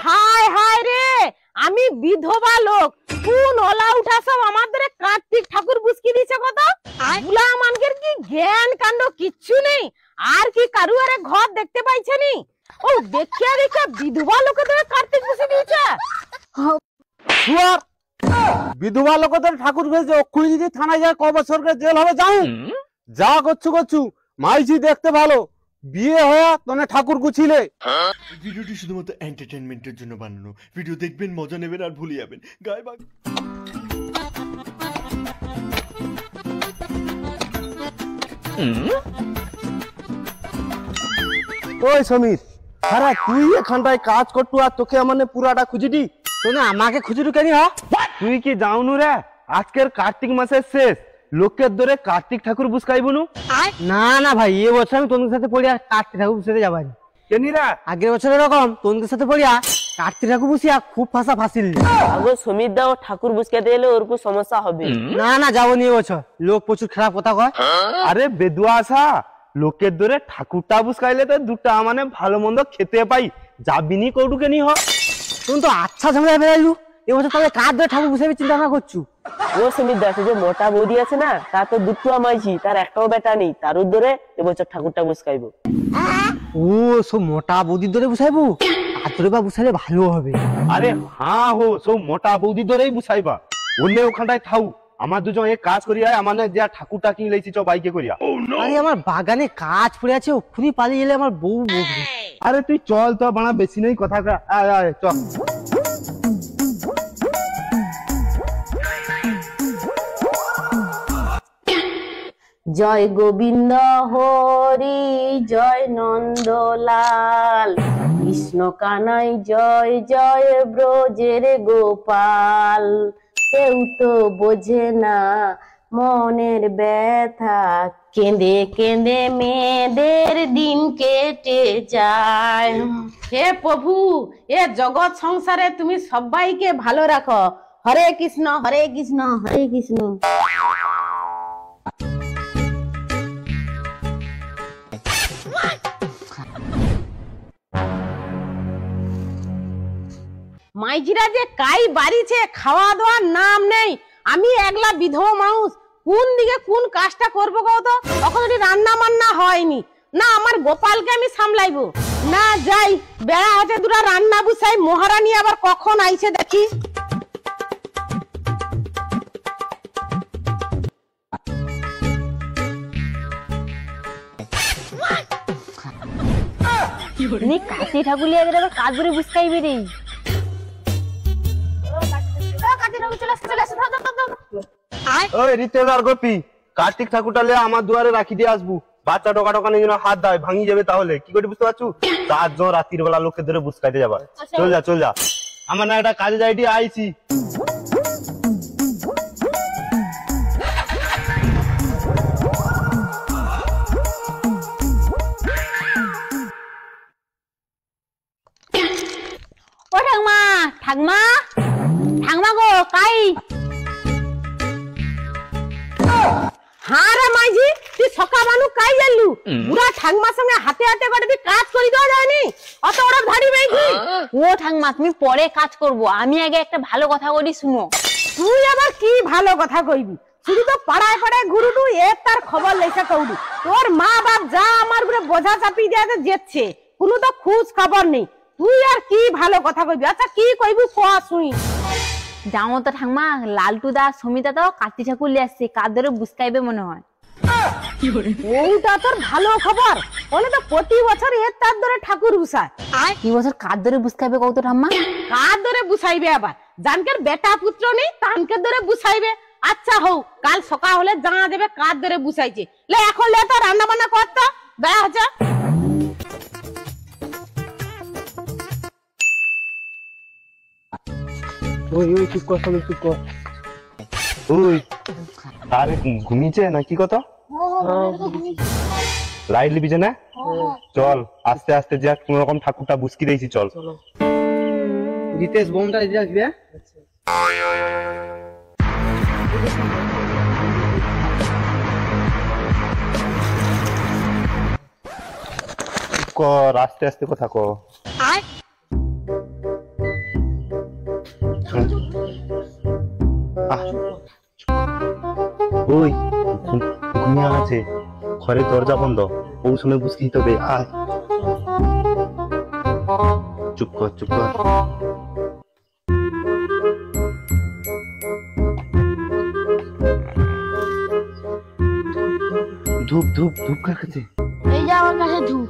হায় হায় রে, আমি বিধবা লোক, কোন ওলা উঠা সব আমাদের কার্তিক ঠাকুর বুঝকি দিছে কত। বুলা মানকের কি জ্ঞান কাণ্ড কিচ্ছু নেই, আর কি কারুয়ারে ঘর দেখতে পাইছে নি। ও দেখিয়া দেখিয়া বিধবা লোকদের কার্তিক বুঝি দিয়েছে। বিধবা লোকদের ঠাকুর ভেজে অক্ষুনি যদি থানায় যায় ক বছরকে জেল হবে যাও। যা করছু মাইজি দেখতে ভালো, বিয়ে হয়ে তনে ঠাকুর গুছিলে। ভিডিওটি শুধুমাত্র এন্টারটেইনমেন্টের জন্য বানানো। ভিডিও দেখবেন, মজা নেবেন আর ভুলে যাবেন। গায়ে বাগ ওই সমীর, আরে তুই এখানটায় কাজ করতু আর তোকে মানে পুরাটা খুঁজিটি তোনে আমাকে খুঁজিটু কেন? তুই কি যাওনু রে? আজকের কার্তিক মাসের শেষ, লোকের ধরে কার্তিক ঠাকুর বুঝকাইবনু। না না ভাই, এ বছর আমি তোদের সাথে পড়িয়া কার্তিক ঠাকুর বুঝতে যাবানি। কেনিরা আগের বছর এরকম তোদের সাথে পড়িয়া কার্তিক ঠাকুর বুঝিয়া খুব ফাঁসা ফাঁসিল। আগো সমীর দা ঠাকুর বুঝকাতে এলে ওর খুব সমস্যা হবে। না না যাবো নি বছর, লোক প্রচুর খারাপ কথা কয়। আরে বেদুয়া আসা, লোকের ধরে ঠাকুরটা বুঝকাইলে তো দুটা মানে ভালো মন্দ খেতে পাই, যাবিনি কৌটু কেনি হ। তুমি তো আচ্ছা ঝামেলা বেড়াইলু, এবছর তবে কার ধরে ঠাকুর বুঝাবি চিন্তা ভাবনা করছু। ও সমীর দা, যে মোটা বৌদি আছে না, তার তো দুটো মাইছি, তার একটাও বেটা নেই, তার ধরে এবছর ঠাকুরটা বুঝকাইবো। ও সব মোটা বৌদির ধরে বুঝাইবো, আর ধরে বা বুঝাইলে ভালো হবে। আরে হ্যাঁ হো, সব মোটা বৌদি ধরেই বুঝাইবা। অন্য ওখানটায় থাউ, আমার দুজন এক কাজ করিয়া আমাদের যা ঠাকুরটা কিনে লাইছি চ বাইকে করিয়া। আরে আমার বাগানে কাজ পড়ে আছে, ওখানে পালিয়ে এলে আমার বউ বকবে। আরে তুই চল তো বানা, বেশি নেই কথা, আয় আয় চল। জয় গোবিন্দ হরি জয় নন্দলাল, কৃষ্ণ কানাই জয় জয় ব্রজের গোপাল। কেউ তো বোঝে না মনের ব্যথা, কেঁদে কেঁদে মেয়েদের দিন কেটে যায়। হে প্রভু, এ জগৎ সংসারে তুমি সবাইকে ভালো রাখো। হরে কৃষ্ণ হরে কৃষ্ণ হরে কৃষ্ণ। মাইজিরা যে কাই বাড়িছে, খাওয়া দাওয়ার নাম নেই। আমি একলা বিধবা মানুষ, কোন দিকে কোন কাজটা করবো কত? তখন যদি রান্না বান্না হয়নি না, আমার গোপালকে আমি সামলাইবো না। যাই বেড়া হচ্ছে দুটা রান্না বুঝাই, মহারানী আবার কখন আইছে দেখি। কাশি ঠাকুর লিয়ে আবার কাজ করে বুঝকাইবি রে। ওই রিতেদার গোপী, কার্তিক ঠাকুরটা লে আমার দুয়ারে রাখি দিয়ে আসবো। বাচ্চা টোকা টোকা নিয়ে হাত দেয়, ভাঙি যাবে, তাহলে কি করে বুঝতে পারছু? 4 জন রাত্রির বেলা লোকের ধরে বুঝকাইতে যাবা। চল যা চল যা, আমার না একটা কাজে যাইটি আইছি। ও ঠাকমা, ঠাকমা ঠাকমা গো, কাই? হ্যাঁ রে মাইজি, তুই সকা মানুষ কাই জানলু? বুড়া ঠাকমার সঙ্গে হাতে হাতে করে তুই কাজ করি দেওয়া যায়নি, অত ওরা ধাড়ি মেয়েছি। ও ঠাকমা, তুমি পরে কাজ করবো, আমি আগে একটা ভালো কথা বলি শুনো। তুই আবার কি ভালো কথা কইবি? শুধু তো পাড়ায় পাড়ায় ঘুরুটু, এ তার খবর লেখা কৌড়ি। তোর মা বাপ যা আমার উপরে বোঝা চাপি দিয়ে যেচ্ছে, কোনো তো খোঁজ খবর নেই। তুই আর কি ভালো কথা কইবি? আচ্ছা কি কইবি কোয়া শুই। জানো তো ঠাকমা, লালটু দা সমিতা তো কার্তিক ঠাকুর লিয়ে আসছে, কার ধরে বুঝকাইবে মনে হয়। ওইটা তোর ভালো খবর, বলে তো প্রতি বছর এর তার ধরে ঠাকুর বুঝায়। কি বছর কার ধরে বুঝকাইবে কত ঠাম্মা? কার ধরে বুঝাইবে আবার? জানকের বেটা পুত্র নেই, তানকে ধরে বুঝাইবে। আচ্ছা হোক, কাল সকাল হলে জানা দেবে কার ধরে বুঝাইছে। লে এখন লে তো রান্না বান্না করতো দেয়া হচ্ছে। ওই ওই চুপ কর, সবাই চুপ কর। ওই আরে ঘুমিয়েছে না কি কথা? লাইট লিবিছে না? চল আস্তে আস্তে যা, কোন রকম ঠাকুরটা বুঝকি দিয়েছি, চল। রিতেশ বোমটা দিয়ে আসবি। কর, আস্তে আস্তে কথা কর। ওই ঘুমিয়ে আছে, ঘরের দরজা বন্ধ, ওই সময় বুঝতেই তবে। আয়, চুপ কর চুপ কর। ধূপ ধূপ ধূপ কার কাছে? এই যে আমার কাছে ধূপ।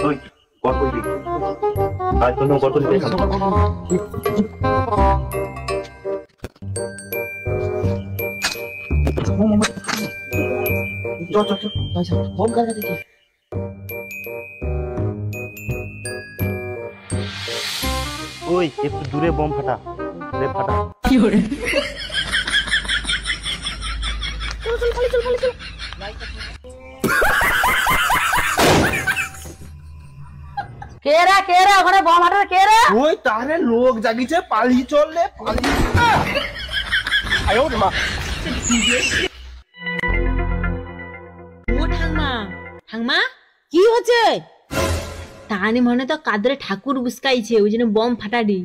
ওই কর করবি, আয় তোর কর করবি। ওই একটু দূরে বোম ফাটা, রে ফাটা। কেরা কেরা ওখানে বম হাটার কেরা? ওই তারে লোক জাগিছে, পালিয়ে চললে পালিয়ে। আয়ো মা। ও ঠাকমা, ঠাকমা কি হচ্ছে? তাহানি মনে তো কাদরে ঠাকুর বুসকাইছে, ওই জন্য বম ফাটাডি।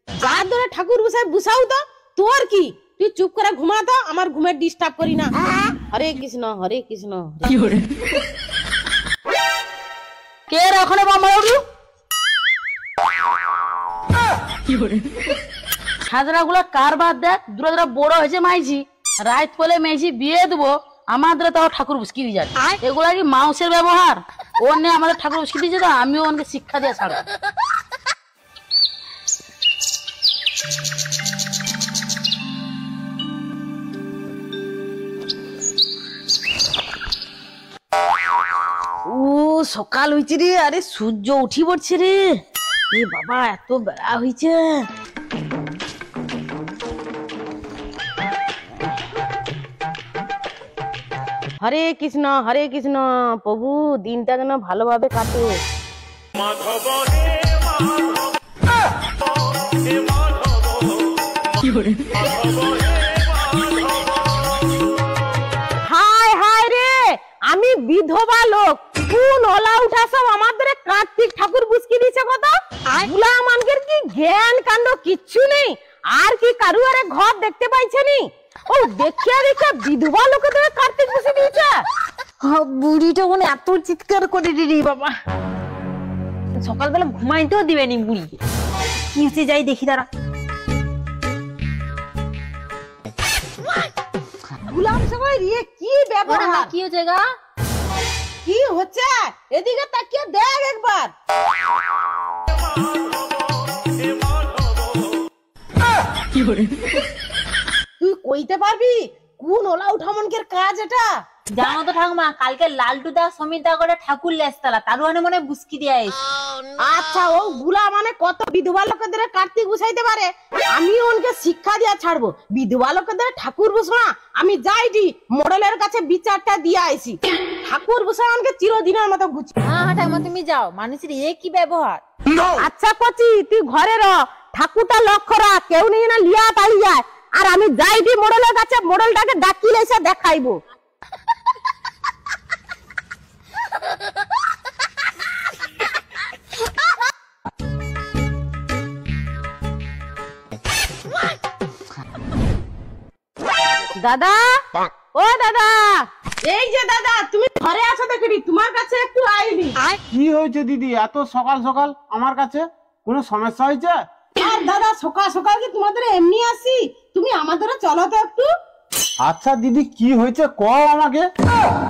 যার ধরে ঠাকুর বসাই বুসাও তো, তোর কি? তুই চুপ করে ঘুমা তো, আমার ঘুমের ডিস্টার্ব করি না। হরে কৃষ্ণ হরে কৃষ্ণ। কে রে ওখানে বম মারলু? সাজরা গুলা কার বাদ দেখ, দূরে দূরে বড় হয়েছে মাইছি, রাত পলে মেয়েছি বিয়ে দেবো, আমাদের তাও ঠাকুর বুসকি দিয়ে যায়। এগুলা কি মাউসের ব্যবহার? ওর নিয়ে আমাদের ঠাকুর বুসকি দিয়েছে তো, আমিও ওনকে শিক্ষা দিয়ে ছাড়বো। ও সকাল হয়েছে রে, আরে সূর্য উঠি পড়ছে রে। এ বাবা এত বেড়া হয়েছে। হরে কৃষ্ণ প্রভু, দিনটা যেন ভালোভাবে কাটে। হায় হায় রে, আমি বিধবা লোক, কোন ওলা উঠা সব আমাদের কার্তিক ঠাকুর বুঝকি দিছে কত। বুলা মানকের কি জ্ঞান কাণ্ড কিচ্ছু নেই, আর কি কারু আরে ঘর দেখতে পাইছে নি? ও দেখিয়া দেখিয়া বিধবা লোকেদের কার্তিক বুঝি দিয়েছে। বুড়িটা কোন এত চিৎকার করে দিদি বাবা। সকালবেলা ঘুমাইতেও দিবে নি বুড়ি। কি হচ্ছে যাই দেখি দাঁড়া। গুলাম সবাই রে কি ব্যাপার? কি হচ্ছে গা? কি হচ্ছে? এদিকে তাকিয়ে দেখ একবার। তুই কইতে পারবি কোন ওলা উঠামনকের কাজ এটা? জানো তো ঠাকুমা, কালকে লালটু দা সমিতা করে ঠাকুর লেসতালা, তার মানে মনে বুসকি দিয়া আইছে। আচ্ছা ও গুলা মানে কত বিধবা লোকেদের কার্তিক বুঝাইতে পারে, আমি ওনকে শিক্ষা দিয়া ছাড়বো। বিধবা লোকেদের ঠাকুর বুঝবা, আমি যাইটি মডেলের কাছে বিচারটা দিয়ে আইছি। ঠাকুর বুঝা ওনকে চিরদিনের মতো গুছি। হ্যাঁ হ্যাঁ ঠাকুমা তুমি যাও, মানুষের এ কি ব্যবহার। আচ্ছা কচি তুই ঘরে র, ঠাকুরটা লক্ষ্য রাখ, কেউ নিয়ে না লিয়া পালি যায়। আর আমি যাইটি মডেলের কাছে, মডেলটাকে ডাকিলে এসে দেখাইবো। দাদা, ও দাদা, এই যে দাদা তুমি ঘরে আছো দেখি, তোমার কাছে একটু আইনি। কি হয়েছে দিদি এত সকাল সকাল আমার কাছে? কোনো সমস্যা হয়েছে? আর দাদা সকাল সকাল কি তোমাদের এমনি আসি? তুমি আমাদের চলো তো একটু। আচ্ছা দিদি কি হয়েছে কও আমাকে।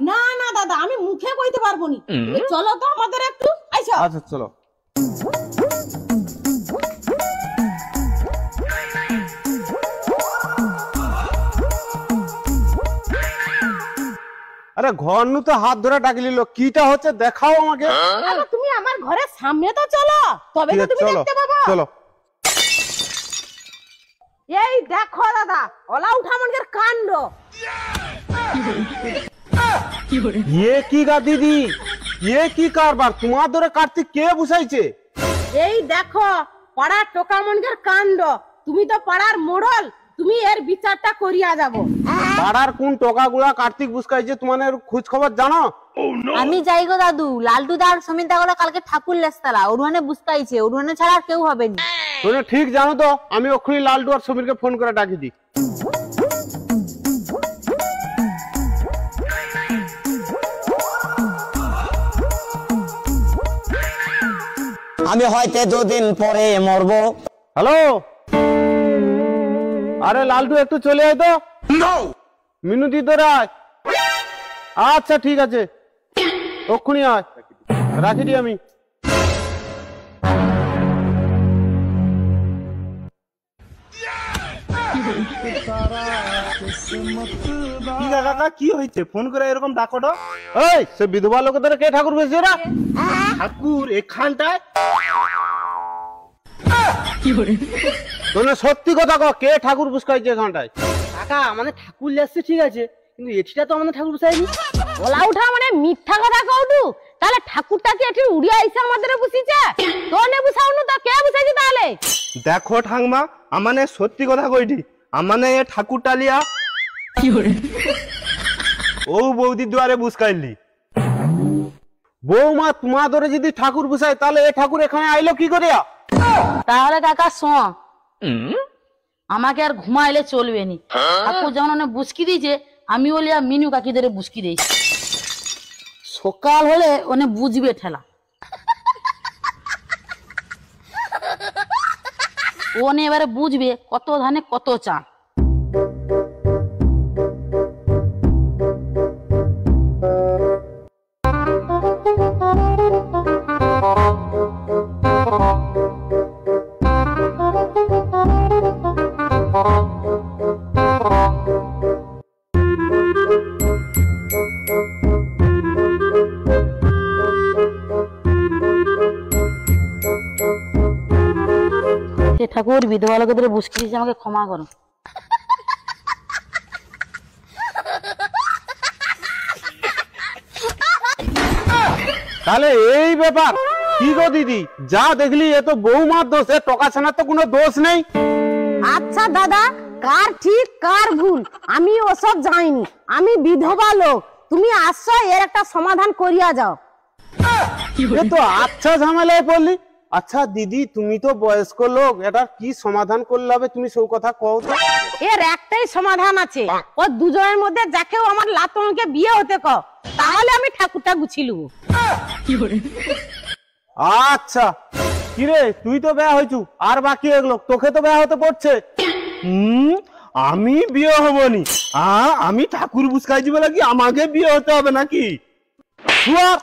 না না দাদা, আমি মুখে কইতে পারবো নি, তুমি চলো তো আমাদের একটু। আইসো। আচ্ছা চলো। আরে ঘর নু তো হাত ধরে ডাকি নিল, কিটা হচ্ছে দেখাও আমাকে। আরে তুমি আমার ঘরের সামনে তো চলো, তবে তো তুমি চলো দেখতে পাবো। চলো। এই দেখো দাদা, ওলা উঠামনকের কাণ্ড। ये কি গা দিদি, ये কি কারবার? তোমার ধরে কার্তিক কে বুঝাইছে? এই দেখো পাড়ার টোকামনকের কাণ্ড। তুমি তো পাড়ার মোড়ল, তুমি এর বিচারটা করিয়া যাবো। পাড়ার কোন টোকাগুলা কার্তিক বুসকাইছে তোমাদের খোঁজ খবর জানো? আমি যাই গো দাদু, লালটু দা আর সমিতা গুলো কালকে ঠাকুর লেসতালা ওরহানে বুঝকাইছে, ওরহানে ছাড়া আর কেউ হবে না। তুমি ঠিক জানো তো, আমি ওখানে লালটু আর সমীরকে ফোন করে ডাকি দিই। আমি হয়তো 2 দিন পরে মরবো। হ্যালো, আরে লালটু একটু চলে আয় তো। মিনুতি তোরা আয়। আচ্ছা ঠিক আছে, ওক্ষুনি আয়, রাখি দি আমি। কি কাকা কি হয়েছে? ফোন করে এরকম ডাকো তো। এই সে বিধবা লোকেদের কে ঠাকুর বেশি ওরা? ঠাকুর এখানটায়? তোনে সত্যি কথা কও, কে ঠাকুর বুসকাইছে এখানটায়? কাকা আমাদের ঠাকুর লেসছে ঠিক আছে, কিন্তু এটিটা তো আমাদের ঠাকুর বসায়নি। ওলা উঠা মানে মিথ্যা কথা কওটু। তাহলে ঠাকুরটাকে এটি উড়িয়া আইসা আমাদের বুঝিছে, তোনে বুঝাওনু তা কে বুঝাইছে তাহলে? দেখো ঠাকমা, আমানে সত্যি কথা কইটি, আমানে এ ঠাকুরটা লিয়া ও বৌদির দুয়ারে বুসকাইলি। বৌমা তোমাদের যদি ঠাকুর বুসাই তাহলে এ ঠাকুর এখানে আইলো কি করিয়া? তাহলে কাকা শোন, আমাকে আর ঘুমাইলে চলবে নি। ঠাকুর যেমন অনেক বুসকি দিয়েছে, আমি ওলিয়া মিনু কাকিদের বুসকি দিয়েছি। সকাল হলে ওনে বুঝবে ঠেলা, ওনে এবারে বুঝবে কত ধানে কত চান। ঠাকুর বিধবা লোকেদের বুসকি দিয়েছে, আমাকে ক্ষমা করো। তাহলে এই ব্যাপার কি গো দিদি, যা দেখলি এ তো বৌমার দোষ, এ টকা ছানার তো কোনো দোষ নেই। আচ্ছা দাদা, কার ঠিক কার ভুল আমি ওসব জানিনি, আমি বিধবা লোক, তুমি আসছো এর একটা সমাধান করিয়া যাও। এ তো আচ্ছা ঝামেলায় পড়লি। আচ্ছা দিদি, তুমি তো বয়স্ক লোক, এটা কি সমাধান করলে হবে তুমি সব কথা কও তো। এর একটাই সমাধান আছে, ও দুজনের মধ্যে যাকেও আমার লাতনকে বিয়ে হতে কও, তাহলে আমি ঠাকুরটা গুছিয়ে লুবো। আচ্ছা কিরে, তুই তো বিয়ে হয়েছু, আর বাকি এগুলো তোকে তো বিয়ে হতে পড়ছে। আমি বিয়ে হবনি, আমি ঠাকুর বুসকাইছি বলে কি আমাকে বিয়ে হতে হবে নাকি? শুয়ার,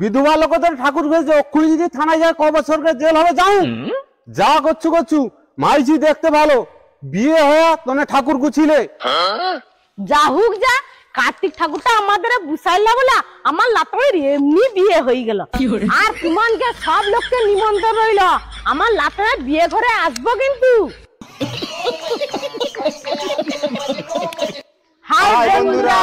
বিধবা লোকদের ঠাকুর ভেজে অক্ষুনি যদি থানায় যায় ক বছরকে জেল হবে যাও। যা করছু করছু, মাইছি দেখতে ভালো, বিয়ে হয়ে তোনে ঠাকুর গুছিলে। যা হুক যা, কার্তিক ঠাকুরটা আমাদের বুঝাইলা বলে আমার লাতনের এমনি বিয়ে হয়ে গেল। আর তোমাকে সব লোককে নিমন্ত্রণ রইল, আমার লাতনের বিয়ে ঘরে আসবো কিন্তু। হাই বন্ধুরা,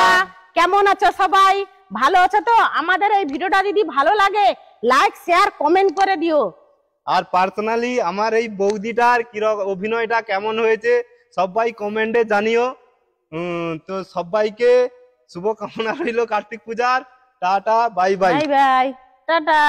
কেমন আছো সবাই? ভালো আছো তো? আমাদের এই ভিডিওটা যদি ভালো লাগে লাইক শেয়ার কমেন্ট করে দিও। আর পার্সোনালি আমার এই বৌদিটার কিরকম অভিনয়টা কেমন হয়েছে সবাই কমেন্টে জানিও। তো সবাইকে শুভকামনা রইল কার্তিক পূজার। Tata, bye bye. Bye bye, tata.